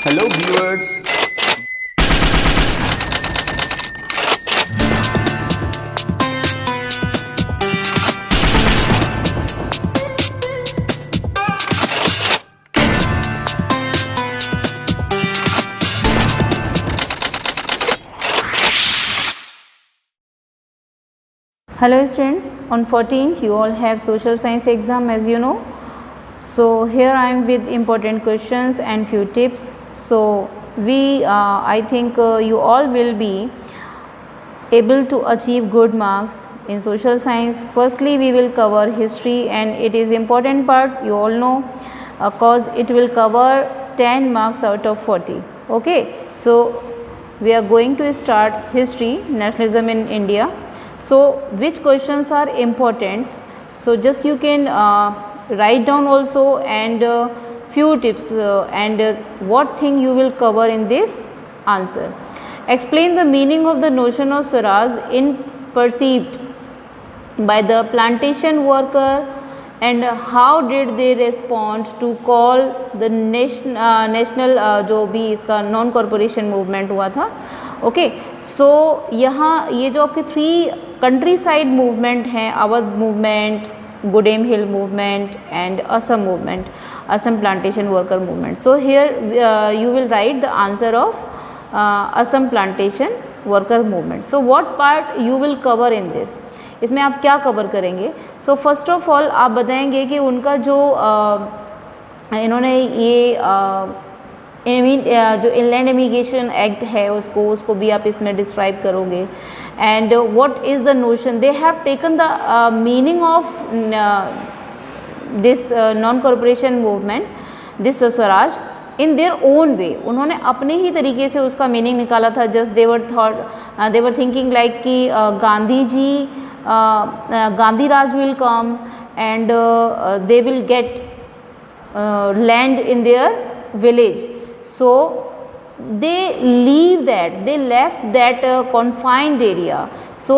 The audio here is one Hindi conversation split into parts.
Hello viewers. Hello students, on 14th you all have social science exam as you know. So here I am with important questions and few tips. So I think you all will be able to achieve good marks in social science. Firstly we will cover history, and it is important part, you all know, cause it will cover 10 marks out of 40. Okay, so we are going to start history, nationalism in India. So which questions are important? So just you can write down also, and few tips and what thing you will cover in this answer. Explain the meaning of the notion of Swaraj in perceived by the plantation worker, and how did they respond to call the national जो भी इसका नॉन कॉरपोरेशन मूवमेंट हुआ था. ओके, सो यहाँ ये जो आपके 3 कंट्री साइड मूवमेंट हैं, Awadh movement, Gudem hill movement and Assam movement, Assam plantation worker movement. So here you will write the answer of Assam plantation worker movement. So what part you will cover in this, इसमें आप क्या कवर करेंगे? सो फर्स्ट ऑफ ऑल आप बताएंगे कि उनका जो इन्होंने ये जो इनलैंड इमिग्रेशन एक्ट है उसको भी आप इसमें डिस्क्राइब करोगे. And what is the notion they have taken the meaning of this non corporation movement, this Swaraj, in their own way. उन्होंने अपने ही तरीके से उसका मीनिंग निकाला था. Just they were thinking like कि गांधी जी, Gandhi Raj will come and they will get land in their village. So they left that confined area. So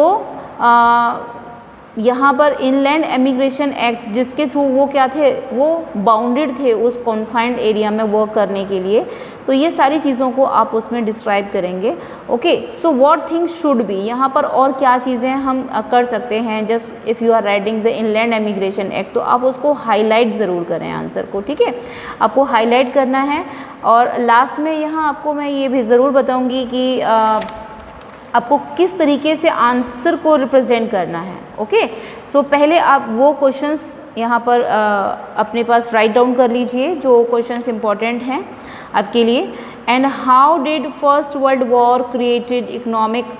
यहाँ पर इनलैंड एमिग्रेशन एक्ट जिसके थ्रू वो क्या थे, वो बाउंडेड थे उस कॉन्फाइंड एरिया में वर्क करने के लिए. तो ये सारी चीज़ों को आप उसमें डिस्क्राइब करेंगे. Okay, so what things should be, यहाँ पर और क्या चीज़ें हम कर सकते हैं. Just if you are writing the Inland Emigration Act तो आप उसको हाईलाइट ज़रूर करें आंसर को. ठीक है, आपको हाईलाइट करना है. और लास्ट में यहाँ आपको मैं ये भी ज़रूर बताऊँगी कि आपको किस तरीके से आंसर को रिप्रेजेंट करना है. ओके, सो पहले आप वो क्वेश्चंस यहाँ पर अपने पास राइट डाउन कर लीजिए जो क्वेश्चंस इंपॉर्टेंट हैं आपके लिए. And how did First world War created economic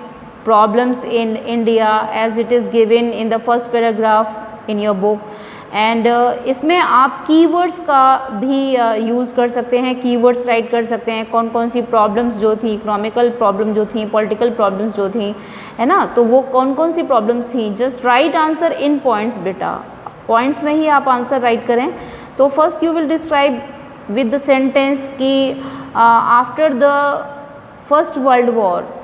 problems in India as it is given in the first paragraph in your book. And इसमें आप कीवर्ड्स का भी यूज़ कर सकते हैं, कीवर्ड्स राइट कर सकते हैं. कौन कौन सी प्रॉब्लम्स जो थी, इकोनॉमिकल प्रॉब्लम जो थी, पॉलिटिकल प्रॉब्लम्स जो थी, है ना, तो वो कौन कौन सी प्रॉब्लम्स थी. Just right answer in points बेटा, पॉइंट्स में ही आप आंसर राइट करें. तो first you will describe with the sentence कि after the first world war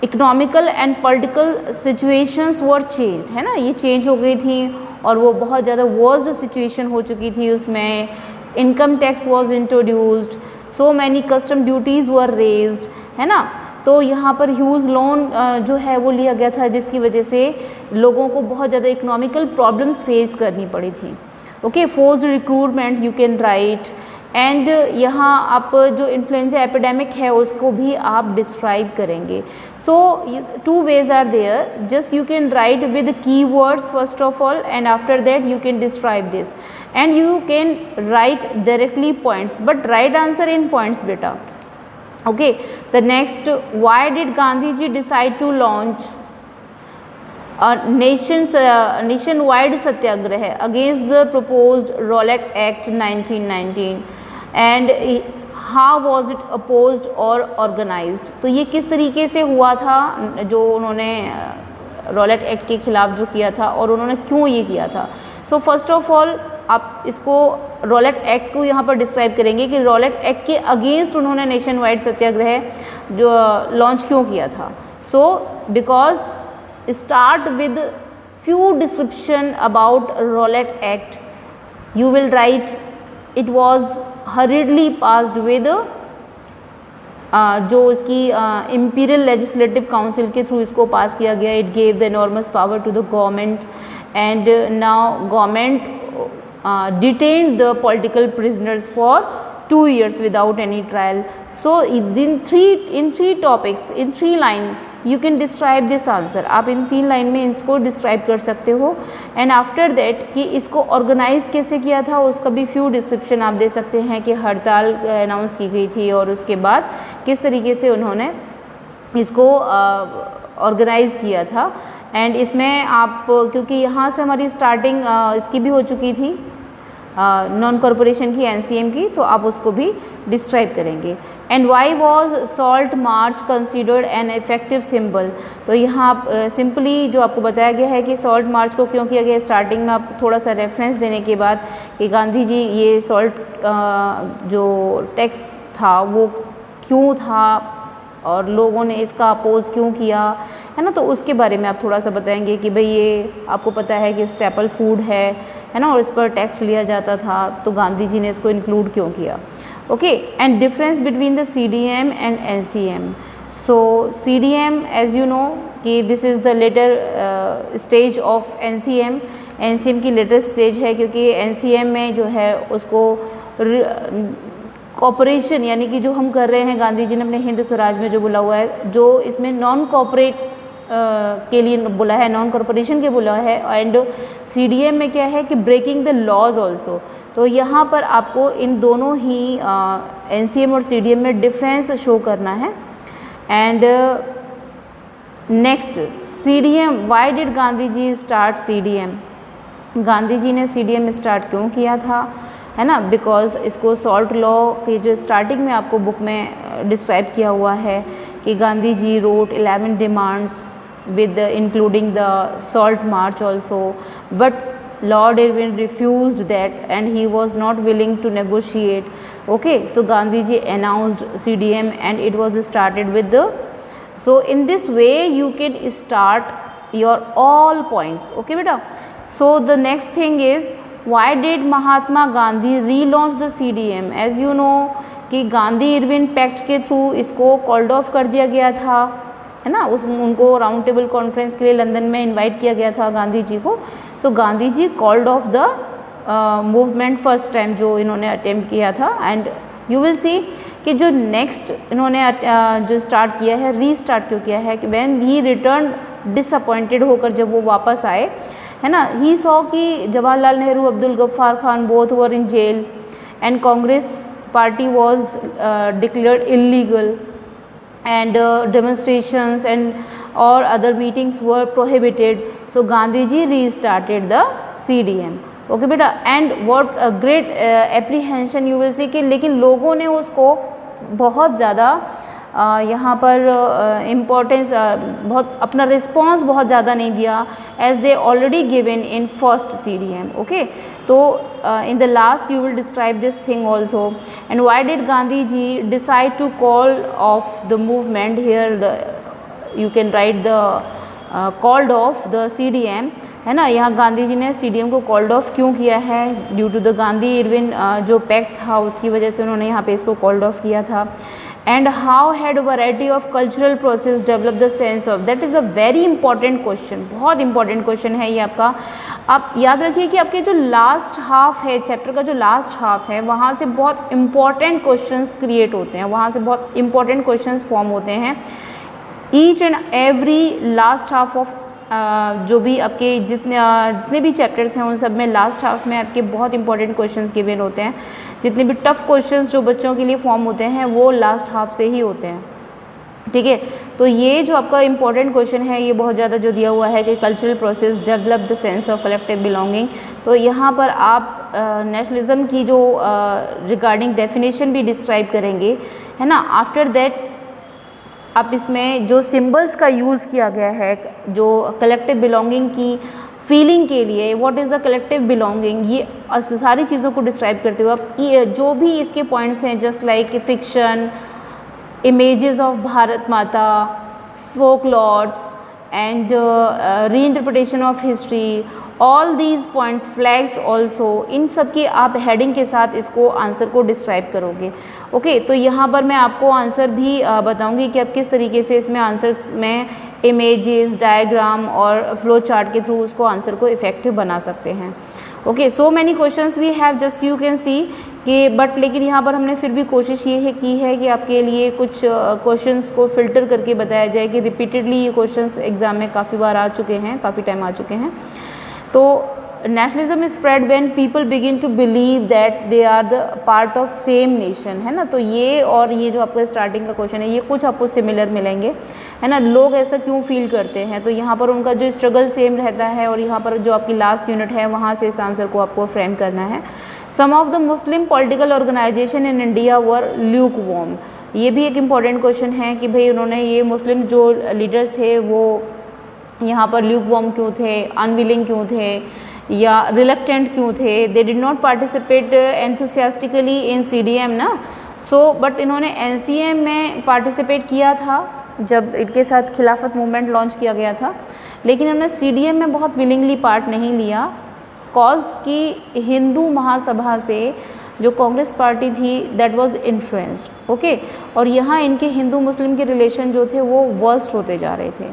economical and political situations were changed, है ना, ये चेंज हो गई थी और वो बहुत ज़्यादा वर्स्ट सिचुएशन हो चुकी थी. उसमें income tax was introduced, so many custom duties were raised, है ना. तो यहाँ पर ह्यूज लोन जो है वो लिया गया था जिसकी वजह से लोगों को बहुत ज़्यादा इकोनॉमिकल प्रॉब्लम्स फेस करनी पड़ी थी. Okay, forced recruitment you can right. And यहाँ आप जो इन्फ्लुएंजा एपिडेमिक है उसको भी आप डिस्क्राइब करेंगे. सो 2 ways are there. Just you can write with keywords first of all, and after that you can describe this, and you can write directly points, but write answer in points beta. Okay, the next, why did Gandhi ji decide to launch a nationwide satyagraha against the proposed Rowlatt Act 1919, and how was it opposed or organized. तो ये किस तरीके से हुआ था जो उन्होंने रॉलेट एक्ट के खिलाफ जो किया था, और उन्होंने क्यों ये किया था. सो फर्स्ट ऑफ ऑल आप इसको रॉलेट एक्ट को यहाँ पर डिस्क्राइब करेंगे कि रॉलेट एक्ट के अगेंस्ट उन्होंने नेशन वाइड सत्याग्रह जो लॉन्च क्यों किया था. So because start with few description about Rowlatt act. You will write it was hurriedly passed with जो इसकी इम्पीरियल लेजिस्लेटिव काउंसिल के थ्रू इसको पास किया गया. It gave the enormous power to the government, and now government detained the political prisoners for 2 years without any trial. So in three topics, in 3 line you can describe this answer. आप इन 3 लाइन में इसको डिस्क्राइब कर सकते हो. एंड आफ्टर दैट कि इसको ऑर्गेनाइज कैसे किया था उसका भी फ्यू डिस्क्रिप्शन आप दे सकते हैं कि हड़ताल अनाउंस की गई थी और उसके बाद किस तरीके से उन्होंने इसको ऑर्गेनाइज किया था. एंड इसमें आप क्योंकि यहाँ से हमारी स्टार्टिंग इसकी भी हो चुकी थी नॉन कॉरपोरेशन की NCM की, तो आप उसको भी डिस्क्राइब करेंगे. And why was salt march considered an effective symbol. तो यहाँ आप सिंपली जो आपको बताया गया है कि सॉल्ट मार्च को क्यों किया गया, स्टार्टिंग में आप थोड़ा सा रेफरेंस देने के बाद कि गांधी जी ये सॉल्ट जो टैक्स था वो क्यों था और लोगों ने इसका अपोज क्यों किया, है ना. तो उसके बारे में आप थोड़ा सा बताएंगे कि भाई ये आपको पता है कि स्टेपल फूड है ना, और इस पर टैक्स लिया जाता था, तो गांधी जी ने इसको इंक्लूड क्यों किया. Okay. And difference between the CDM and NCM. So CDM as you know कि this is the later stage of NCM. NCM की लेटर स्टेज है क्योंकि NCM में जो है उसको कॉपरेशन यानी कि जो हम कर रहे हैं, गांधी जी ने अपने हिंद स्वराज में जो बोला हुआ है, जो इसमें नॉन कॉपरेट के लिए बोला है, नॉन कॉरपोरेशन के बोला है. एंड CDM में क्या है कि ब्रेकिंग द लॉज ऑल्सो. तो यहाँ पर आपको इन दोनों ही NCM और CDM में डिफरेंस शो करना है. And next CDM, why did Gandhi ji start CDM. Gandhi ji ने CDM स्टार्ट क्यों किया था, है ना. बिकॉज इसको सॉल्ट लॉ के जो स्टार्टिंग में आपको बुक में डिस्क्राइब किया हुआ है कि Gandhi ji wrote 11 demands with including the salt march also, but Lord Irwin refused that and he was not willing to negotiate. Okay, so Gandhi ji announced CDM and it was started with the, so in this way you can start your all points. Okay beta. So the next thing is, why did Mahatma Gandhi relaunch the CDM. as you know कि गांधी इरविन पैक्ट के थ्रू इसको कॉल्ड ऑफ कर दिया गया था, है ना. उनको राउंड टेबल कॉन्फ्रेंस के लिए लंदन में इनवाइट किया गया था गांधी जी को. So Gandhi ji called off the movement first time जो इन्होंने अटेम्प्ट किया था. एंड यू विल सी कि जो नेक्स्ट इन्होंने जो स्टार्ट किया है, रीस्टार्ट क्यों किया है, कि व्हेन ही रिटर्न डिसअपॉइंटेड होकर जब वो वापस आए, है ना, ही सॉ कि Jawaharlal Nehru, Abdul Ghaffar Khan both were in jail and Congress party was declared illegal and demonstrations and or other meetings were prohibited. So Gandhi ji restarted the CDM. Okay बेटा. and what a great apprehension you will see कि लेकिन लोगों ने उसको बहुत ज़्यादा यहाँ पर इम्पोर्टेंस बहुत अपना रिस्पॉन्स बहुत ज़्यादा नहीं दिया, as they already given in first CDM. Okay. तो in the last you will describe this thing also. And why did Gandhi ji decide to call off the movement. Here the you can write the called off the CDM, है ना. यहाँ गांधी जी ने CDM को कॉल्ड ऑफ क्यों किया है, due to the Gandhi Irwin जो पैक्ट था उसकी वजह से उन्होंने यहाँ पे इसको कॉल्ड ऑफ किया था. And how had variety of cultural process develop the sense of. That is a very important question, बहुत इंपॉर्टेंट क्वेश्चन है ये आपका. आप याद रखिए कि आपके जो लास्ट हाफ है चैप्टर का, जो लास्ट हाफ है वहाँ से बहुत इंपॉर्टेंट क्वेश्चंस क्रिएट होते हैं, वहाँ से बहुत इंपॉर्टेंट क्वेश्चंस फॉर्म होते हैं. Each and every last half of जो भी आपके जितने भी चैप्टर्स हैं उन सब में लास्ट हाफ में आपके बहुत इंपॉर्टेंट क्वेश्चंस गिवन होते हैं. जितने भी टफ क्वेश्चंस जो बच्चों के लिए फॉर्म होते हैं वो लास्ट हाफ से ही होते हैं. ठीक है. तो ये जो आपका इंपॉर्टेंट क्वेश्चन है ये बहुत ज़्यादा जो दिया हुआ है कि cultural process develop the sense of collective belonging. तो यहाँ पर आप नेशनलिज्म की जो रिगार्डिंग डेफिनेशन भी डिस्क्राइब करेंगे, है ना. आफ्टर दैट आप इसमें जो सिंबल्स का यूज़ किया गया है जो कलेक्टिव बिलोंगिंग की फीलिंग के लिए, what is the collective belonging, ये सारी चीज़ों को डिस्क्राइब करते हुए आप जो भी इसके पॉइंट्स हैं just like fiction, images of Bharat Mata, folklores and reinterpretation of history, all these points, flags also, इन सब की आप हेडिंग के साथ इसको आंसर को डिस्क्राइब करोगे। ओके, तो यहाँ पर मैं आपको आंसर भी बताऊँगी कि आप किस तरीके से इसमें आंसर्स में इमेजेस, डायग्राम और फ्लो चार्ट के थ्रू उसको आंसर को इफेक्टिव बना सकते हैं। Okay, so many questions we have, just you can see कि बट लेकिन यहाँ पर हमने फिर भी कोशिश ये है की है कि आपके लिए कुछ क्वेश्चंस को फिल्टर करके बताया जाए कि रिपीटेडली ये क्वेश्चंस एग्जाम में काफ़ी बार आ चुके हैं, काफ़ी टाइम आ चुके हैं। तो nationalism is spread when people begin to believe that they are the part of same nation, है ना। तो ये और ये जो आपका स्टार्टिंग का क्वेश्चन है ये कुछ आपको सिमिलर मिलेंगे, है ना। लोग ऐसा क्यों फील करते हैं, तो यहाँ पर उनका जो स्ट्रगल सेम रहता है और यहाँ पर जो आपकी लास्ट यूनिट है वहाँ से इस आंसर को आपको फ्रेम करना है। Some of the Muslim political organization in India were lukewarm, ये भी एक इम्पॉर्टेंट क्वेश्चन है कि भाई उन्होंने ये मुस्लिम जो लीडर्स थे वो यहाँ पर ल्यूक वॉर्म क्यों थे, अनविलिंग क्यों थे या रिलक्टेंट क्यों थे, दे did not participate enthusiastically in CDM ना। सो बट इन्होंने NCM में पार्टिसिपेट किया था जब इनके साथ खिलाफत मूवमेंट लॉन्च किया गया था, लेकिन इन्होंने CDM में बहुत विलिंगली पार्ट नहीं लिया, कॉज कि हिंदू महासभा से जो कांग्रेस पार्टी थी दैट वाज इन्फ्लुएंस्ड। ओके, और यहाँ इनके हिंदू मुस्लिम के रिलेशन जो थे वो वर्स्ट होते जा रहे थे,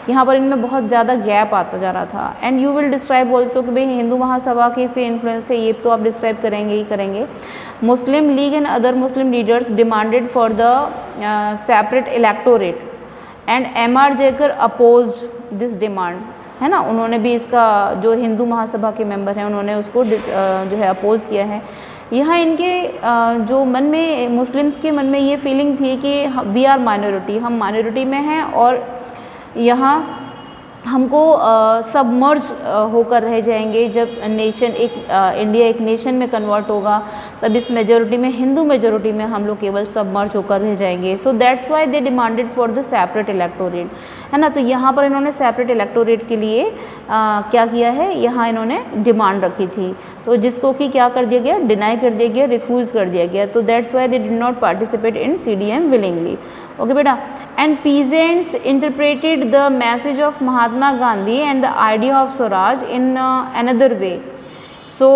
यहाँ पर इनमें बहुत ज़्यादा गैप आता जा रहा था। And you will describe also कि भाई हिंदू महासभा के से इन्फ्लुएंस थे, ये तो आप डिस्क्राइब करेंगे ही करेंगे। Muslim League and other Muslim leaders demanded for the separate electorate and MR Jayakar opposed this demand, है ना। उन्होंने भी इसका जो हिंदू महासभा के मेंबर हैं उन्होंने उसको जो है अपोज किया है। यहाँ इनके जो मन में, मुस्लिम्स के मन में ये फीलिंग थी कि वी आर माइनॉरिटी, हम माइनॉरिटी में हैं और यहाँ हमको सबमर्ज होकर रह जाएंगे। जब नेशन एक इंडिया एक नेशन में कन्वर्ट होगा तब इस मेजोरिटी में, हिंदू मेजोरिटी में हम लोग केवल सबमर्ज होकर रह जाएंगे। So that's why they demanded for the separate electorate, है ना। तो यहाँ पर इन्होंने सेपरेट इलेक्टोरेट के लिए क्या किया है, यहाँ इन्होंने डिमांड रखी थी, तो जिसको कि क्या कर दिया गया, डिनाई कर दिया गया, रिफ्यूज़ कर दिया गया। तो that's why they did not participate in CDM willingly. Okay बेटा, and peasants interpreted the message of Mahatma Gandhi and the idea of Swaraj in another way. So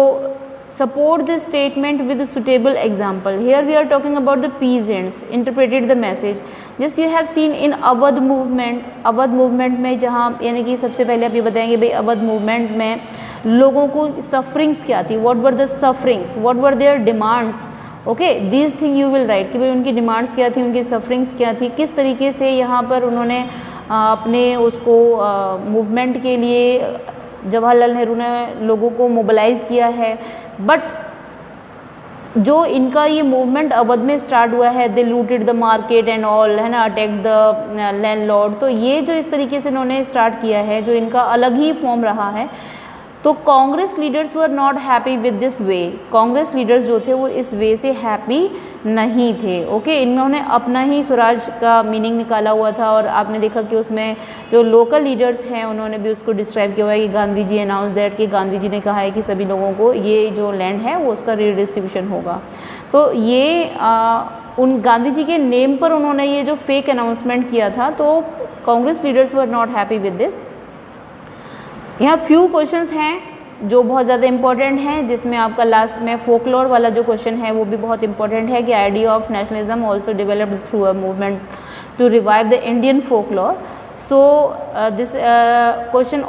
support this statement with a suitable example. Here we are talking about the peasants interpreted the message. Just you have seen in Awadh movement में, जहाँ यानी कि सबसे पहले आप ये बताएंगे भाई अवध मूवमेंट में लोगों को सफरिंग्स क्या थी, what were the sufferings, what were there demands. Okay, this thing you will write कि भाई उनकी डिमांड्स क्या थी, उनकी सफरिंग्स क्या थी, किस तरीके से यहाँ पर उन्होंने अपने उसको मूवमेंट के लिए जवाहरलाल नेहरू ने लोगों को मोबिलाइज़ किया है। बट जो इनका ये मूवमेंट अवध में स्टार्ट हुआ है, they looted the market and all, है ना, अटैक द लैंडलॉर्ड, तो ये जो इस तरीके से इन्होंने स्टार्ट किया है, जो इनका अलग ही फॉर्म रहा है, तो Congress leaders were not happy with this way. Congress leaders जो थे वो इस वे से हैप्पी नहीं थे। ओके, इन्होंने अपना ही स्वराज का मीनिंग निकाला हुआ था और आपने देखा कि उसमें जो लोकल लीडर्स हैं उन्होंने भी उसको डिस्क्राइब किया हुआ है कि गांधी जी अनाउंस दैट, कि गांधी जी ने कहा है कि सभी लोगों को ये जो लैंड है वो उसका रीडिस्ट्रीब्यूशन होगा। तो ये उन गांधी जी के नेम पर उन्होंने ये जो फेक अनाउंसमेंट किया था, तो Congress leaders were not happy with this. यहाँ फ्यू क्वेश्चंस हैं जो बहुत ज़्यादा इंपॉर्टेंट हैं, जिसमें आपका लास्ट में फोकलोर वाला जो क्वेश्चन है वो भी बहुत इंपॉर्टेंट है कि idea of nationalism also developed through a movement to revive the Indian folklore. So this question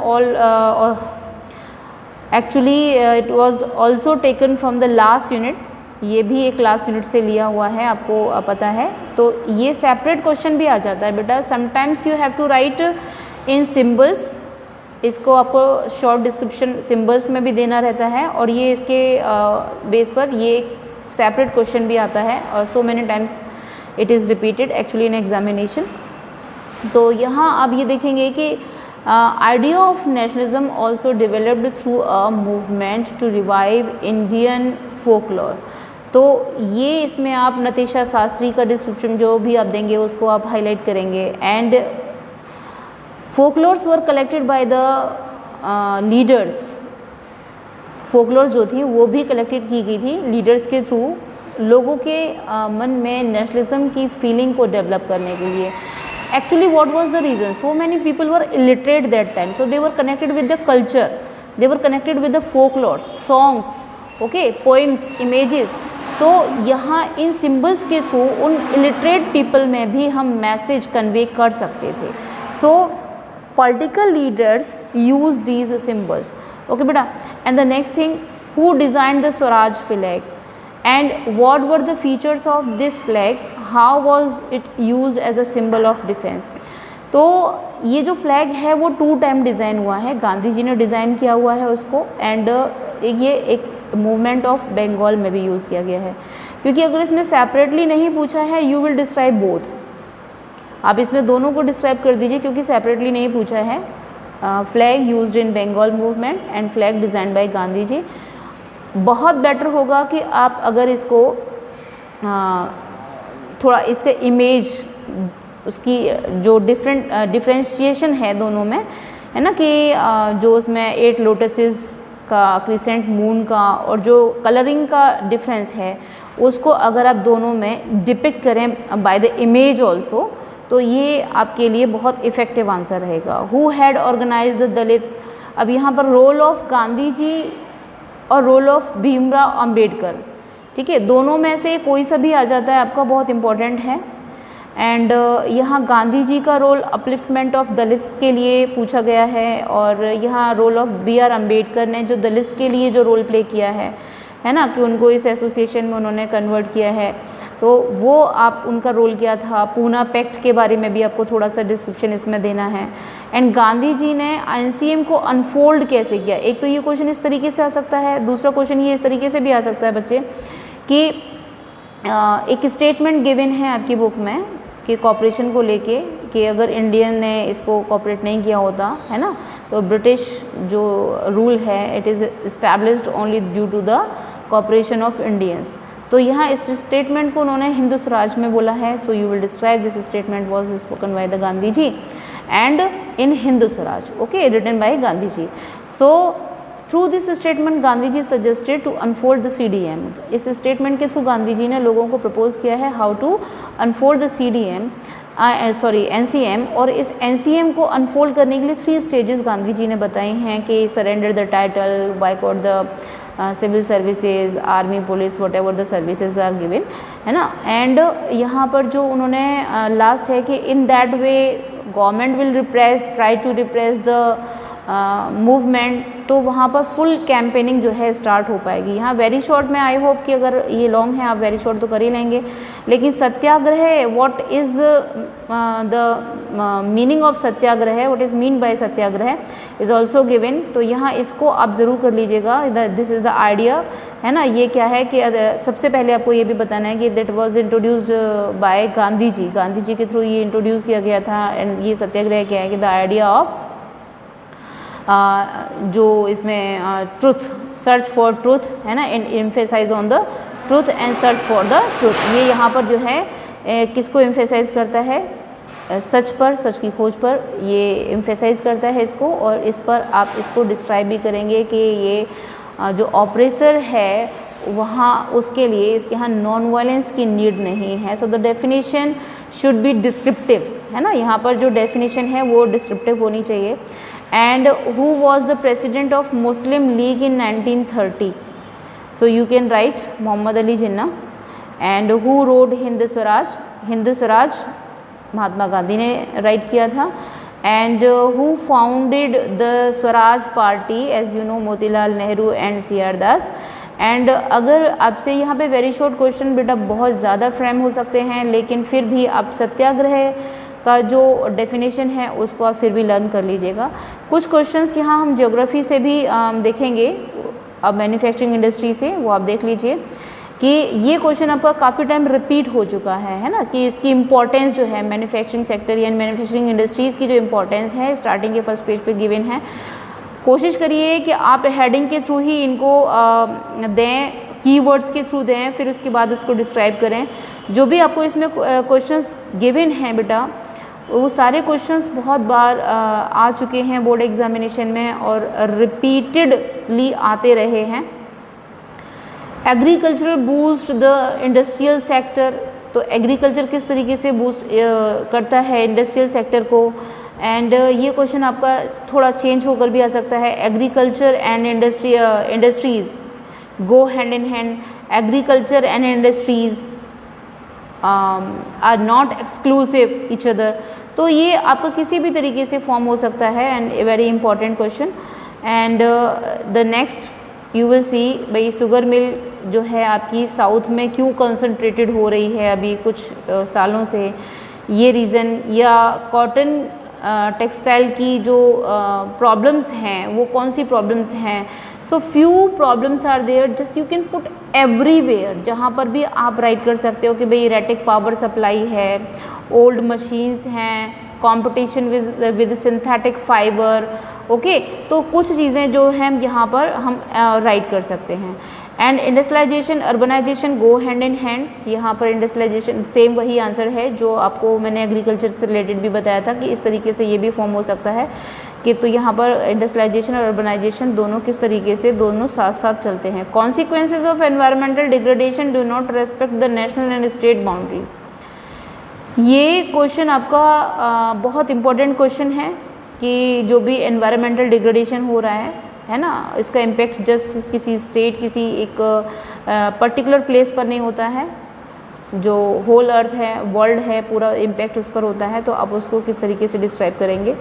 actually it was also taken from the last unit, ये भी एक लास्ट यूनिट से लिया हुआ है, आपको पता है। तो ये सेपरेट क्वेश्चन भी आ जाता है बेटा, sometimes you have to write in symbols, इसको आपको शॉर्ट डिस्क्रिप्शन सिंबल्स में भी देना रहता है, और ये इसके बेस पर ये एक सेपरेट क्वेश्चन भी आता है और so many times it is repeated actually in examination. तो यहाँ आप ये देखेंगे कि idea of nationalism also developed through a movement to revive Indian folklore. तो ये इसमें आप नतीशा शास्त्री का डिस्क्रिप्शन जो भी आप देंगे उसको आप हाईलाइट करेंगे। And folklores were collected by the leaders, folklores जो थी वो भी कलेक्टेड की गई थी लीडर्स के थ्रू, लोगों के मन में नेशनलिज्म की फीलिंग को डेवलप करने के लिए। Actually what was the reason, so many people were illiterate that time, so they were connected with the culture, they were connected with the folklore, songs, okay, poems, images. So यहाँ इन सिम्बल्स के थ्रू उन इलिटरेट पीपल में भी हम मैसेज कन्वे कर सकते थे. So political leaders use these symbols. Okay बेटा. And the next thing, who designed the Swaraj flag and what were the features of this flag? How was it used as a symbol of defense? तो ये जो फ्लैग है वो 2 टाइम डिज़ाइन हुआ है. गांधी जी ने डिज़ाइन किया हुआ है उसको, एंड ये एक मूवमेंट ऑफ बंगाल में भी यूज़ किया गया है. क्योंकि अगर इसमें सेपरेटली नहीं पूछा है, यू विल डिस्क्राइब बोथ. आप इसमें दोनों को डिस्क्राइब कर दीजिए क्योंकि सेपरेटली नहीं पूछा है. Flag used in Bengal movement and flag design by Gandhi ji. बहुत बेटर होगा कि आप अगर इसको थोड़ा इसका इमेज, उसकी जो डिफ्रेंशिएशन है दोनों में, है ना, कि जो उसमें 8 लोटसेस का, क्रिसेंट मून का, और जो कलरिंग का डिफरेंस है उसको अगर आप दोनों में डिपिक्ट करें बाय द इमेज ऑल्सो, तो ये आपके लिए बहुत इफ़ेक्टिव आंसर रहेगा. Who had organise the Dalits. अब यहाँ पर रोल ऑफ गांधी जी और रोल ऑफ भीमराव अंबेडकर, ठीक है, दोनों में से कोई सा भी आ जाता है आपका, बहुत इंपॉर्टेंट है. एंड यहाँ गांधी जी का रोल अपलिफ्टमेंट ऑफ दलित्स के लिए पूछा गया है, और यहाँ रोल ऑफ B.R. अम्बेडकर ने जो दलित्स के लिए जो रोल प्ले किया है ना, कि उनको इस एसोसिएशन में उन्होंने कन्वर्ट किया है, तो वो आप उनका रोल क्या था. पूना पैक्ट के बारे में भी आपको थोड़ा सा डिस्क्रिप्शन इसमें देना है. एंड गांधी जी ने NCM को अनफोल्ड कैसे किया. एक तो ये क्वेश्चन इस तरीके से आ सकता है, दूसरा क्वेश्चन ये इस तरीके से भी आ सकता है बच्चे, कि एक स्टेटमेंट गिवन है आपकी बुक में कि कॉपरेशन को लेके, कि अगर इंडियन ने इसको कॉपरेट नहीं किया होता, है ना, तो ब्रिटिश जो रूल है it is established only due to the cooperation of Indians. तो यहाँ इस स्टेटमेंट को उन्होंने हिंदू स्वराज में बोला है. So you will describe this statement was spoken by the Gandhi ji and in Hindu Swaraj, okay, written by Gandhi ji. So through this statement Gandhi ji suggested to unfold the CDM. इस स्टेटमेंट के थ्रू गांधी जी ने लोगों को प्रपोज किया है how to unfold the NCM. और इस NCM को अनफोल्ड करने के लिए 3 स्टेजेस गांधी जी ने बताए हैं, कि surrender the title, boycott the civil services, army, police, whatever the services are given, है ना. एंड यहाँ पर जो उन्होंने लास्ट है कि in that way government will try to repress the movement. तो वहाँ पर फुल कैंपेनिंग जो है स्टार्ट हो पाएगी. यहाँ वेरी शॉर्ट में, आई होप कि अगर ये लॉन्ग है आप वेरी शॉर्ट तो कर ही लेंगे, लेकिन satyagraha, what is the meaning of satyagraha, what is mean by satyagraha is also given. तो यहाँ इसको आप ज़रूर कर लीजिएगा. दिस इज़ द आइडिया, है ना. ये क्या है कि सबसे पहले आपको ये भी बताना है कि that was introduced by Gandhi ji. Gandhi ji के थ्रू ये इंट्रोड्यूस किया गया था. एंड ये सत्याग्रह क्या है कि द आइडिया ऑफ जो इसमें ट्रुथ, सर्च फॉर ट्रुथ, है ना, emphasise on the truth and search for the truth. ये यहाँ पर जो है किसको एम्फेसाइज करता है, सच पर, सच की खोज पर ये एम्फेसाइज करता है इसको. और इस पर आप इसको डिस्क्राइब भी करेंगे कि ये जो ऑपरेसर है वहाँ उसके लिए इसके यहाँ नॉन वायलेंस की नीड नहीं है. So the definition should be descriptive, है ना. यहाँ पर जो डेफिनेशन है वो डिस्क्रिप्टिव होनी चाहिए. And who was the president of Muslim League in 1930? So you can write Muhammad Ali Jinnah. And who wrote Hind Swaraj? Hind Swaraj Mahatma Gandhi ने राइट किया था. And who founded the Swaraj Party? As you know, Motilal Nehru and C.R. Das. And अगर आपसे यहाँ पे वेरी शॉर्ट क्वेश्चन बेटा बहुत ज़्यादा फ्रेम हो सकते हैं, लेकिन फिर भी आप सत्याग्रह का जो डेफिनेशन है उसको आप फिर भी लर्न कर लीजिएगा. कुछ क्वेश्चंस यहाँ हम ज्योग्राफी से भी देखेंगे, अब मैन्युफैक्चरिंग इंडस्ट्री से, वो आप देख लीजिए कि ये क्वेश्चन आपका काफ़ी टाइम रिपीट हो चुका है ना, कि इसकी इंपॉर्टेंस जो है मैन्युफैक्चरिंग सेक्टर या मैन्युफैक्चरिंग इंडस्ट्रीज़ की जो इंपॉर्टेंस है स्टार्टिंग के फर्स्ट पेज पे गिवन है. कोशिश करिए कि आप हेडिंग के थ्रू ही इनको दें, कीवर्ड्स के थ्रू दें, फिर उसके बाद उसको डिस्क्राइब करें. जो भी आपको इसमें क्वेश्चंस गिवन हैं बेटा, वो सारे क्वेश्चंस बहुत बार आ चुके हैं बोर्ड एग्जामिनेशन में और रिपीटेडली आते रहे हैं. Agriculture boost the industrial sector. तो एग्रीकल्चर किस तरीके से बूस्ट करता है इंडस्ट्रियल सेक्टर को, एंड ये क्वेश्चन आपका थोड़ा चेंज होकर भी आ सकता है, agriculture and industries go hand in hand, agriculture and industries are not exclusive each other. तो ये आपका किसी भी तरीके से फॉर्म हो सकता है and a very important question. And the next you will सी, भाई शुगर मिल जो है आपकी साउथ में क्यों कंसंट्रेटेड हो रही है अभी कुछ सालों से, ये रीज़न, या कॉटन टेक्सटाइल की जो प्रॉब्लम्स हैं वो कौन सी प्रॉब्लम्स हैं। So few problems are there, just you can put everywhere, जहाँ पर भी आप राइट कर सकते हो कि भाई इरेटिक पावर सप्लाई है, ओल्ड मशीन्स हैं, competition with synthetic fibre, okay. तो कुछ चीज़ें जो हैं यहाँ पर हम राइट कर सकते हैं। And industrialisation urbanisation go hand in hand, यहाँ पर इंडस्ट्रियलाइजेशन सेम वही आंसर है जो आपको मैंने एग्रीकल्चर से रिलेटेड भी बताया था कि इस तरीके से ये भी फॉर्म हो सकता है कि तो यहाँ पर इंडस्ट्रियलाइजेशन और अर्बनाइजेशन दोनों किस तरीके से दोनों साथ साथ चलते हैं। Consequences of environmental degradation do not respect the national and state boundaries, ये क्वेश्चन आपका बहुत इंपॉर्टेंट क्वेश्चन है कि जो भी एनवायरमेंटल डिग्रेडेशन हो रहा है ना, इसका इम्पेक्ट जस्ट किसी स्टेट, किसी एक पर्टिकुलर प्लेस पर नहीं होता है, जो होल अर्थ है, वर्ल्ड है, पूरा इम्पैक्ट उस पर होता है। तो आप उसको किस तरीके से डिस्क्राइब करेंगे।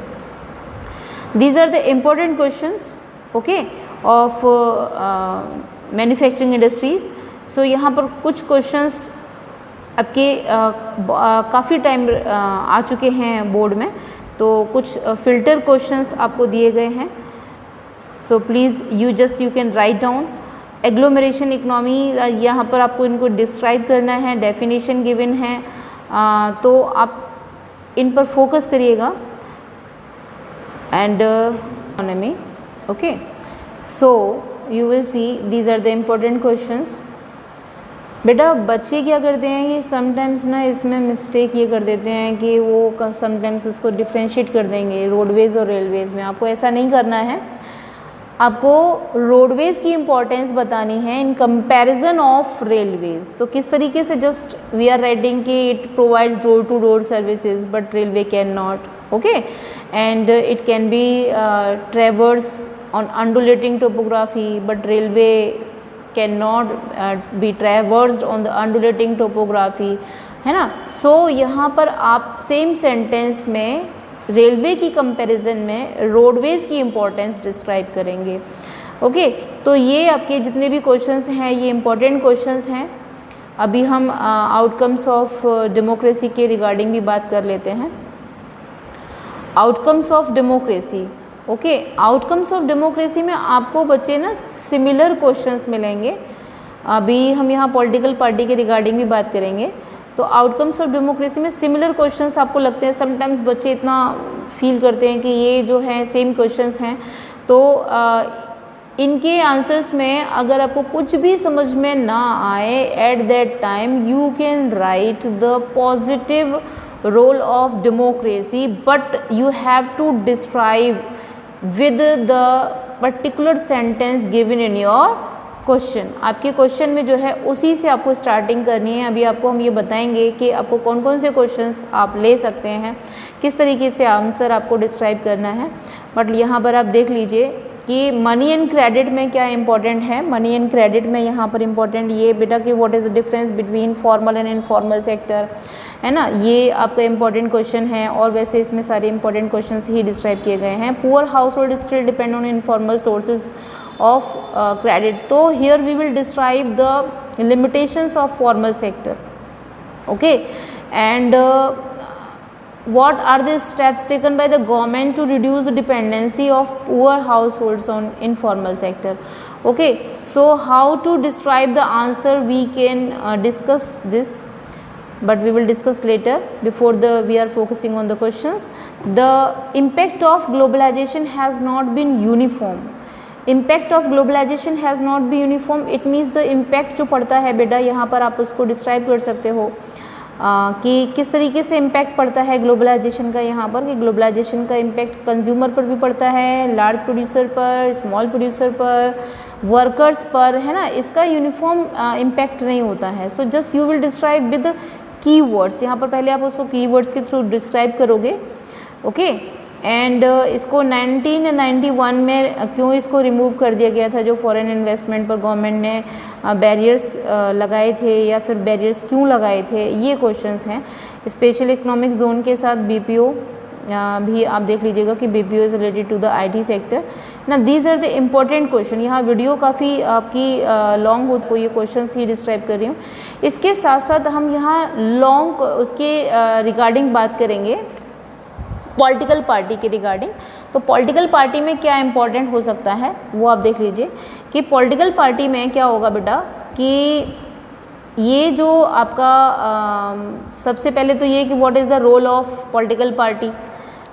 These are the important questions, okay, of manufacturing industries. So यहाँ पर कुछ क्वेश्चंस आपके काफ़ी टाइम आ चुके हैं बोर्ड में, तो कुछ फिल्टर क्वेश्चंस आपको दिए गए हैं। So please you can write down. Agglomeration economy, यहाँ पर आपको इनको डिस्क्राइब करना है, डेफिनेशन गिवन है, तो आप इन पर फोकस करिएगा। And economy, okay, so you will see these are the important questions. बेटा बच्चे क्या करते हैं कि समटाइम्स ना इसमें मिस्टेक ये कर देते हैं कि वो समटाइम्स उसको डिफ्रेंशिएट कर देंगे रोडवेज़ और रेलवेज़ में। आपको ऐसा नहीं करना है, आपको रोडवेज़ की इम्पोर्टेंस बतानी है इन कंपैरिजन ऑफ रेलवेज़। तो किस तरीके से, जस्ट वी आर राइटिंग कि it provides door to door services but railway can not, okay, and it can be traverse on undulating topography but railway can not be traversed on the undulating topography, है ना। सो यहाँ पर आप सेम सेंटेंस में रेलवे की कंपैरिजन में रोडवेज़ की इम्पोर्टेंस डिस्क्राइब करेंगे, ओके। तो ये आपके जितने भी क्वेश्चंस हैं ये इम्पोर्टेंट क्वेश्चंस हैं। अभी हम आउटकम्स ऑफ डेमोक्रेसी के रिगार्डिंग भी बात कर लेते हैं। Outcomes of democracy, okay, outcomes of democracy में आपको बच्चे ना सिमिलर क्वेश्चंस मिलेंगे। अभी हम यहाँ पॉलिटिकल पार्टी के रिगार्डिंग भी बात करेंगे। तो आउटकम्स ऑफ डेमोक्रेसी में सिमिलर क्वेश्चंस आपको लगते हैं, समटाइम्स बच्चे इतना फील करते हैं कि ये जो है सेम क्वेश्चंस हैं। तो इनके आंसर्स में अगर आपको कुछ भी समझ में ना आए at that time you can write the positive role of democracy but you have to describe with the particular sentence given in your question. आपके क्वेश्चन में जो है उसी से आपको स्टार्टिंग करनी है। अभी आपको हम ये बताएंगे कि आपको कौन कौन से क्वेश्चंस आप ले सकते हैं, किस तरीके से आंसर आपको डिस्क्राइब करना है। बट यहाँ पर आप देख लीजिए कि मनी एंड क्रेडिट में क्या इंपॉर्टेंट है। मनी एंड क्रेडिट में यहाँ पर इंपॉर्टेंट ये बेटा कि what is the difference between formal and informal sector, है ना, ये आपका इंपॉर्टेंट क्वेश्चन है। और वैसे इसमें सारे इंपॉर्टेंट क्वेश्चंस ही डिस्क्राइब किए गए हैं। Poor house hold still depend on informal sources of credit. So here we will describe the limitations of formal sector, okay, and what are the steps taken by the government to reduce the dependency of poor households on informal sector, okay. So how to describe the answer we can discuss this, but we will discuss later. Before we are focusing on the questions. The impact of globalization has not been uniform. Impact of globalization has not be uniform, it means the impact जो पड़ता है बेटा यहाँ पर आप उसको डिस्क्राइब कर सकते हो कि किस तरीके से इम्पैक्ट पड़ता है ग्लोबलाइजेशन का। यहाँ पर कि ग्लोबलाइजेशन का इम्पैक्ट कंज्यूमर पर भी पड़ता है, लार्ज प्रोड्यूसर पर, स्मॉल प्रोड्यूसर पर, वर्कर्स पर, है ना, इसका यूनिफॉर्म इम्पैक्ट नहीं होता है। सो just you will describe with keywords. यहाँ पर पहले आप उसको कीवर्ड्स के थ्रू डिस्क्राइब करोगे, ओके। एंड इसको 1991 में क्यों इसको रिमूव कर दिया गया था, जो फॉरेन इन्वेस्टमेंट पर गवर्नमेंट ने बैरियर्स लगाए थे या फिर बैरियर्स क्यों लगाए थे, ये क्वेश्चंस हैं। स्पेशल इकोनॉमिक जोन के साथ बीपीओ भी आप देख लीजिएगा कि BPO is related to the IT sector ना। These are the important question. यहाँ वीडियो काफ़ी आपकी लॉन्ग हो तो ये क्वेश्चंस ही डिस्क्राइब कर रही हूँ। इसके साथ साथ हम यहाँ लॉन्ग उसके रिगार्डिंग बात करेंगे पॉलिटिकल पार्टी के रिगार्डिंग। तो पॉलिटिकल पार्टी में क्या इंपॉर्टेंट हो सकता है वो आप देख लीजिए कि पॉलिटिकल पार्टी में क्या होगा बेटा कि ये जो आपका सबसे पहले तो ये कि what is the role of political party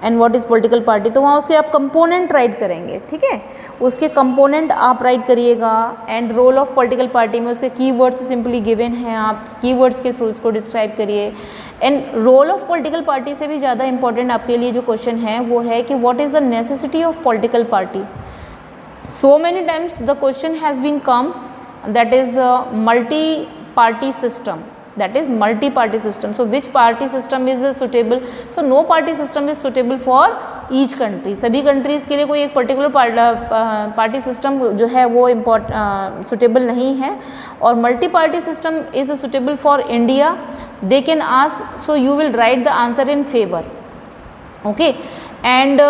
and what is political party. तो वहाँ उसके आप कंपोनेंट राइट करेंगे, ठीक है, उसके कंपोनेंट आप राइट करिएगा। And role of political party में उसके कीवर्ड्स सिंपली गिवन हैं, आप कीवर्ड्स के थ्रू उसको डिस्क्राइब करिए। And role of political party से भी ज़्यादा इंपॉर्टेंट आपके लिए जो क्वेश्चन है वो है कि what is the necessity of political party. So many times the question has been come that is multi party system, that is multi party system. So which party system is suitable? So no party system is suitable for each country. सभी कंट्रीज़ के लिए कोई एक पर्टिकुलर पार्टी सिस्टम जो है वो सुटेबल नहीं है। और multi party system is suitable for India. They can ask, so you will write the answer in favour, okay. And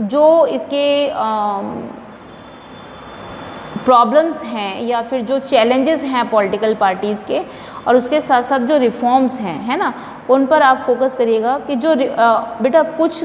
जो इसके प्रॉब्लम्स हैं या फिर जो चैलेंजेस हैं पॉलिटिकल पार्टीज़ के और उसके साथ साथ जो रिफॉर्म्स हैं, है ना, उन पर आप फोकस करिएगा कि जो बेटा कुछ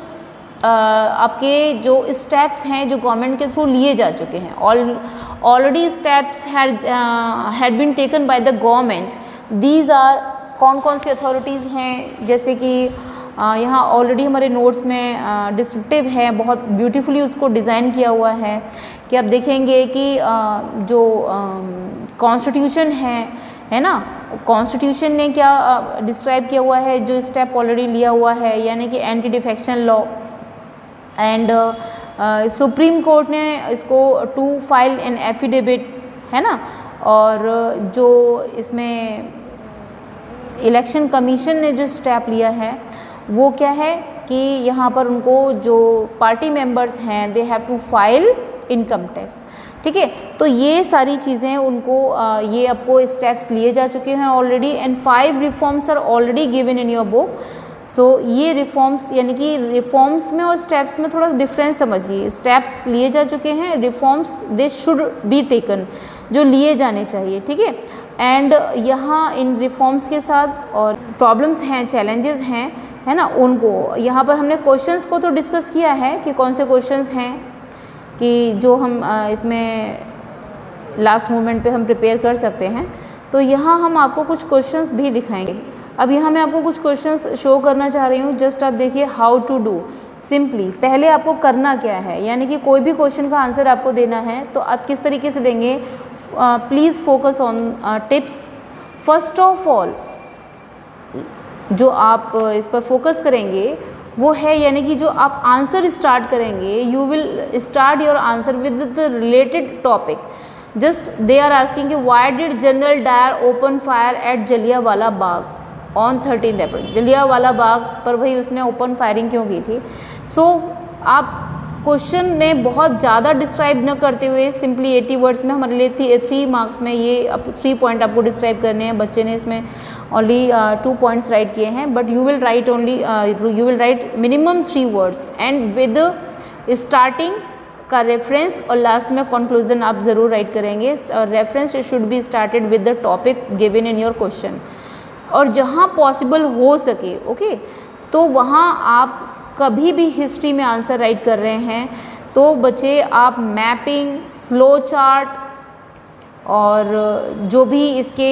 आपके जो स्टेप्स हैं जो गवर्नमेंट के थ्रू लिए जा चुके हैं, already steps had been taken by the government. These are कौन कौन सी अथॉरिटीज़ हैं, जैसे कि यहाँ ऑलरेडी हमारे नोट्स में डिस्क्रिप्टिव है, बहुत ब्यूटीफुली उसको डिज़ाइन किया हुआ है कि आप देखेंगे कि जो कॉन्स्टिट्यूशन है ना, कॉन्स्टिट्यूशन ने क्या डिस्क्राइब किया हुआ है, जो स्टेप ऑलरेडी लिया हुआ है, यानी कि anti defection law. And supreme court ने इसको टू फाइल एन एफिडेविट, है ना। और जो इसमें इलेक्शन कमीशन ने जो स्टेप लिया है वो क्या है कि यहाँ पर उनको जो पार्टी मेंबर्स हैं they have to file income tax, ठीक है। तो ये सारी चीज़ें उनको ये आपको स्टेप्स लिए जा चुके हैं already. And 5 reforms are already given in your book. So ये रिफॉर्म्स, यानी कि रिफॉर्म्स में और स्टेप्स में थोड़ा डिफरेंस समझिए। स्टेप्स लिए जा चुके हैं, reforms they should be taken, जो लिए जाने चाहिए, ठीक है। एंड यहाँ इन रिफॉर्म्स के साथ और प्रॉब्लम्स हैं, चैलेंजेस हैं, है ना, उनको यहाँ पर हमने क्वेश्चंस को तो डिस्कस किया है कि कौन से क्वेश्चंस हैं कि जो हम इसमें लास्ट मोमेंट पे हम प्रिपेयर कर सकते हैं। तो यहाँ हम आपको कुछ क्वेश्चंस भी दिखाएंगे। अब यहाँ मैं आपको कुछ क्वेश्चंस शो करना चाह रही हूँ। जस्ट आप देखिए हाउ टू डू। सिंपली पहले आपको करना क्या है, यानी कि कोई भी क्वेश्चन का आंसर आपको देना है तो आप किस तरीके से देंगे। Please focus on tips. First of all जो आप इस पर फोकस करेंगे वो है, यानी कि जो आप आंसर स्टार्ट करेंगे, you will start your answer with the related topic. Just they are asking कि why did General Dyer open fire at Jallianwala Bagh on 13 April. Jallianwala Bagh पर भाई उसने ओपन फायरिंग क्यों की थी। सो आप क्वेश्चन में बहुत ज़्यादा डिस्क्राइब न करते हुए सिंपली 80 वर्ड्स में हमारे लिए 3 मार्क्स में ये 3 पॉइंट आपको डिस्क्राइब करने हैं। बच्चे ने इसमें ओनली 2 पॉइंट्स राइट किए हैं, but you will write only you will write minimum 3 words and with starting का रेफरेंस और लास्ट में कंक्लूजन आप ज़रूर राइट करेंगे। Reference should be started with the topic given in your question. और जहाँ पॉसिबल हो सके, ओके, तो वहाँ आप कभी भी हिस्ट्री में आंसर राइट कर रहे हैं तो बच्चे आप मैपिंग, फ्लो चार्ट और जो भी इसके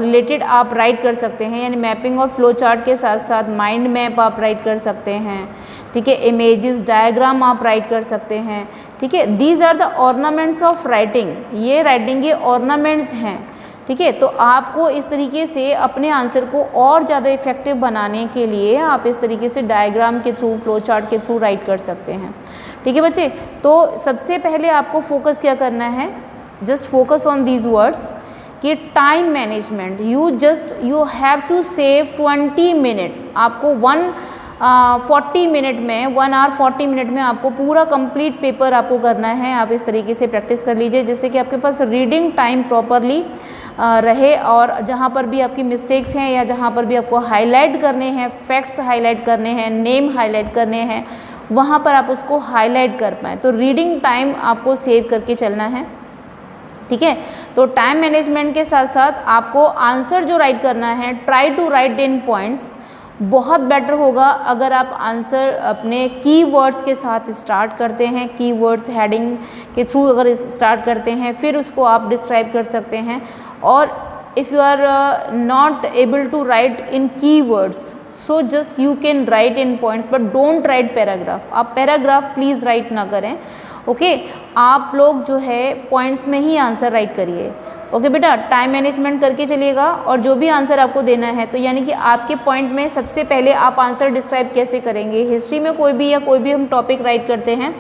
रिलेटेड आप राइट कर सकते हैं, यानी मैपिंग और फ्लो चार्ट के साथ साथ माइंड मैप आप राइट कर सकते हैं, ठीक है। इमेजेस, डायग्राम आप राइट कर सकते हैं, ठीक है। These are the ornaments of writing. ये राइटिंग के ऑर्नामेंट्स हैं, ठीक है। तो आपको इस तरीके से अपने आंसर को और ज़्यादा इफेक्टिव बनाने के लिए आप इस तरीके से डायग्राम के थ्रू, फ्लो चार्ट के थ्रू राइट कर सकते हैं, ठीक है बच्चे। तो सबसे पहले आपको फोकस क्या करना है, just focus on these words कि time management. You have to save 20 minute. आपको 40 मिनट में 1 आवर 40 मिनट में आपको पूरा कंप्लीट पेपर आपको करना है। आप इस तरीके से प्रैक्टिस कर लीजिए जिससे कि आपके पास रीडिंग टाइम प्रॉपरली रहे, और जहाँ पर भी आपकी मिस्टेक्स हैं या जहाँ पर भी आपको हाईलाइट करने हैं, फैक्ट्स हाईलाइट करने हैं, नेम हाईलाइट करने हैं, वहाँ पर आप उसको हाईलाइट कर पाएँ। तो रीडिंग टाइम आपको सेव करके चलना है, ठीक है। तो टाइम मैनेजमेंट के साथ साथ आपको आंसर जो राइट करना है, try to write in points. बहुत बेटर होगा अगर आप आंसर अपने कीवर्ड्स के साथ स्टार्ट करते हैं, कीवर्ड्स हेडिंग के थ्रू अगर स्टार्ट करते हैं, फिर उसको आप डिस्क्राइब कर सकते हैं। और if you are not able to write in keywords, so just you can write in points but don't write paragraph. आप पैराग्राफ प्लीज़ राइट ना करें, ओके। आप लोग जो है पॉइंट्स में ही आंसर राइट करिए, ओके बेटा। टाइम मैनेजमेंट करके चलिएगा, और जो भी आंसर आपको देना है, तो यानी कि आपके पॉइंट में सबसे पहले आप आंसर डिस्क्राइब कैसे करेंगे। हिस्ट्री में कोई भी हम टॉपिक राइट करते हैं,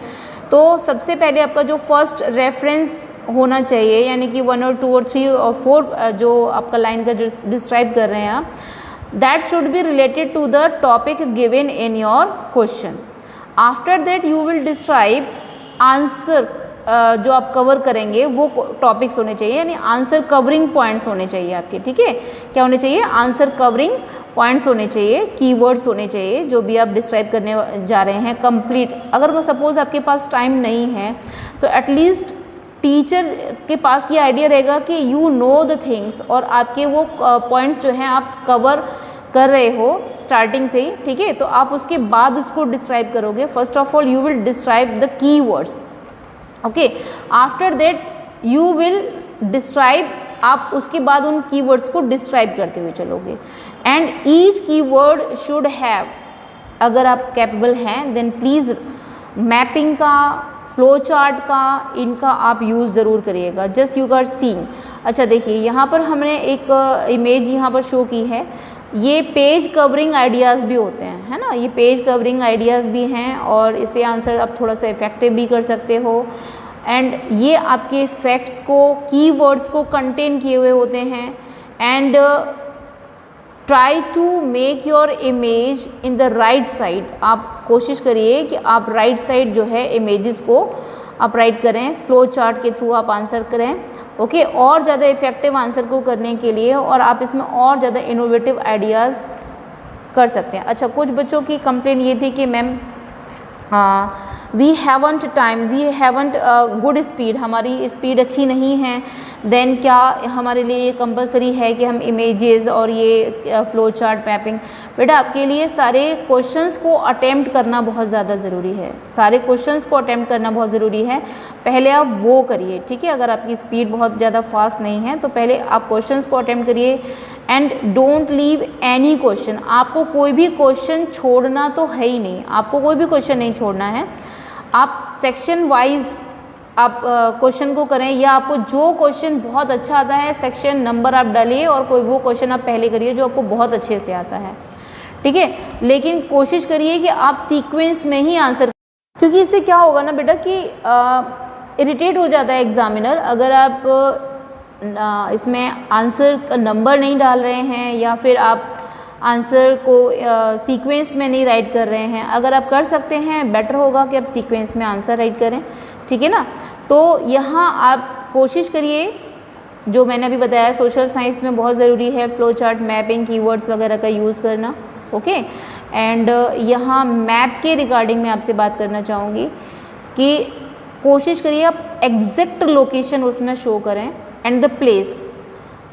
तो सबसे पहले आपका जो फर्स्ट रेफरेंस होना चाहिए, यानी कि 1 और 2 और 3 और 4 जो आपका लाइन का जो डिस्क्राइब कर रहे हैं आप, that should be related to the topic given in your question. After that you will describe answer जो आप कवर करेंगे वो टॉपिक्स होने चाहिए, यानी आंसर कवरिंग पॉइंट्स होने चाहिए आपके, ठीक है। क्या होने चाहिए? आंसर कवरिंग पॉइंट्स होने चाहिए, कीवर्ड्स होने चाहिए जो भी आप डिस्क्राइब करने जा रहे हैं कंप्लीट। अगर वो सपोज़ आपके पास टाइम नहीं है, तो एटलीस्ट टीचर के पास ये आइडिया रहेगा कि यू नो द थिंग्स, और आपके वो पॉइंट्स जो हैं आप कवर कर रहे हो स्टार्टिंग से ही, ठीक है। तो आप उसके बाद उसको डिस्क्राइब करोगे। First of all you will describe the keywords, okay. After that you will describe, आप उसके बाद उन कीवर्ड्स को डिस्क्राइब करते हुए चलोगे। And each keyword should have, अगर आप कैपेबल हैं देन प्लीज़ मैपिंग का, फ्लो चार्ट का, इनका आप यूज़ ज़रूर करिएगा। Just you are seeing. अच्छा देखिए, यहाँ पर हमने एक इमेज यहाँ पर शो की है, ये पेज कवरिंग आइडियाज़ भी होते हैं, है ना। ये पेज कवरिंग आइडियाज़ भी हैं, और इसे आंसर आप थोड़ा सा इफेक्टिव भी कर सकते हो। एंड ये आपके फैक्ट्स को, कीवर्ड्स को कंटेन किए हुए होते हैं। And try to make your image in the right side. आप कोशिश करिए कि आप राइट साइड जो है इमेजेस को आप राइट करें, फ्लो चार्ट के थ्रू आप आंसर करें, ओके। और ज़्यादा इफेक्टिव आंसर को करने के लिए, और आप इसमें और ज़्यादा इनोवेटिव आइडियाज़ कर सकते हैं। अच्छा, कुछ बच्चों की कंप्लेंट ये थी कि ma'am we haven't time, we haven't good speed, हमारी स्पीड अच्छी नहीं है। देन क्या हमारे लिए ये कंपलसरी है कि हम इमेजेस और ये फ्लो चार्ट मैपिंग? बेटा आपके लिए सारे क्वेश्चंस को अटेम्प्ट करना बहुत ज़्यादा ज़रूरी है, सारे क्वेश्चंस को अटेम्प्ट करना बहुत ज़रूरी है। पहले आप वो करिए, ठीक है। अगर आपकी स्पीड बहुत ज़्यादा फास्ट नहीं है तो पहले आप क्वेश्चंस को अटेम्प्ट करिए। And don't leave any question, आपको कोई भी क्वेश्चन छोड़ना तो है ही नहीं, आपको कोई भी क्वेश्चन नहीं छोड़ना है। आप सेक्शन वाइज आप क्वेश्चन को करें, या आपको जो क्वेश्चन बहुत अच्छा आता है सेक्शन नंबर आप डालिए, और कोई वो क्वेश्चन आप पहले करिए जो आपको बहुत अच्छे से आता है, ठीक है। लेकिन कोशिश करिए कि आप सीक्वेंस में ही आंसर, क्योंकि इससे क्या होगा ना बेटा कि इरिटेट हो जाता है एग्जामिनर अगर आप इसमें आंसर का नंबर नहीं डाल रहे हैं, या फिर आप आंसर को सीक्वेंस में नहीं राइट कर रहे हैं। अगर आप कर सकते हैं, बेटर होगा कि आप सीक्वेंस में आंसर राइट करें, ठीक है ना। तो यहाँ आप कोशिश करिए, जो मैंने अभी बताया सोशल साइंस में बहुत ज़रूरी है फ्लो चार्ट, मैपिंग, कीवर्ड्स वगैरह का यूज़ करना, ओके। एंड यहाँ मैप के रिगार्डिंग मैं आपसे बात करना चाहूँगी कि कोशिश करिए आप एग्जैक्ट लोकेशन उसमें शो करें एंड द प्लेस।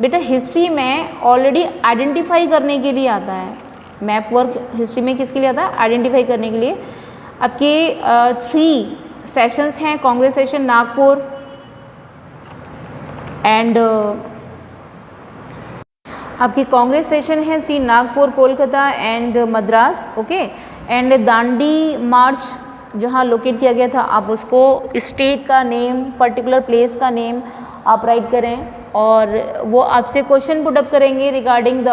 बेटा हिस्ट्री में ऑलरेडी आइडेंटिफाई करने के लिए आता है, मैप वर्क हिस्ट्री में किसके लिए आता है? आइडेंटिफाई करने के लिए। आपके 3 सेशंस हैं, कांग्रेस सेशन नागपुर एंड आपकी कांग्रेस सेशन है 3 Nagpur, Kolkata and Madras, okay. And Dandi march जहाँ लोकेट किया गया था, आप उसको स्टेट का नेम, पर्टिकुलर प्लेस का नेम आप राइट करें, और वो आपसे क्वेश्चन पुट अप करेंगे रिगार्डिंग द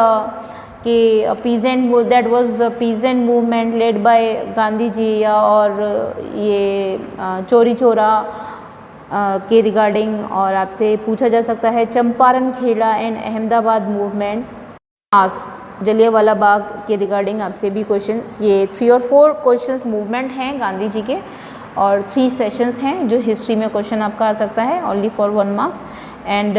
कि peasant that was peasant movement led by Gandhi ji, या और ये चोरी चोरा के रिगार्डिंग। और आपसे पूछा जा सकता है चंपारण खेड़ा एंड अहमदाबाद मूवमेंट। जलियांवाला बाग के रिगार्डिंग आपसे भी क्वेश्चंस, ये 3 और 4 क्वेश्चंस मूवमेंट हैं गांधी जी के, और 3 सेशंस हैं जो हिस्ट्री में क्वेश्चन आपका आ सकता है only for 1 marks. And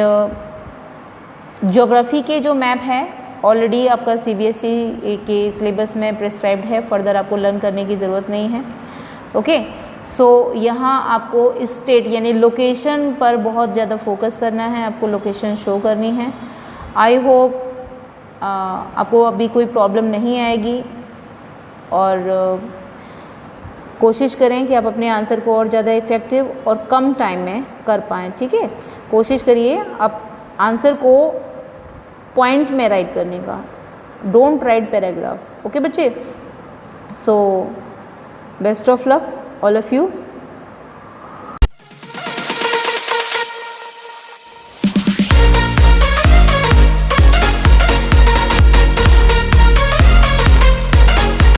geography के जो मैप है ऑलरेडी आपका CBSE के सिलेबस में प्रिस्क्राइब्ड है, फर्दर आपको लर्न करने की ज़रूरत नहीं है। ओके, सो यहाँ आपको स्टेट यानी लोकेशन पर बहुत ज़्यादा फोकस करना है, आपको लोकेशन शो करनी है। आई होप आपको अभी कोई प्रॉब्लम नहीं आएगी, और कोशिश करें कि आप अपने आंसर को और ज़्यादा इफ़ेक्टिव और कम टाइम में कर पाएँ। ठीक है, कोशिश करिए आप आंसर को पॉइंट में राइट करने का, डोंट राइट पैराग्राफ। ओके बच्चे, so best of luck all of you.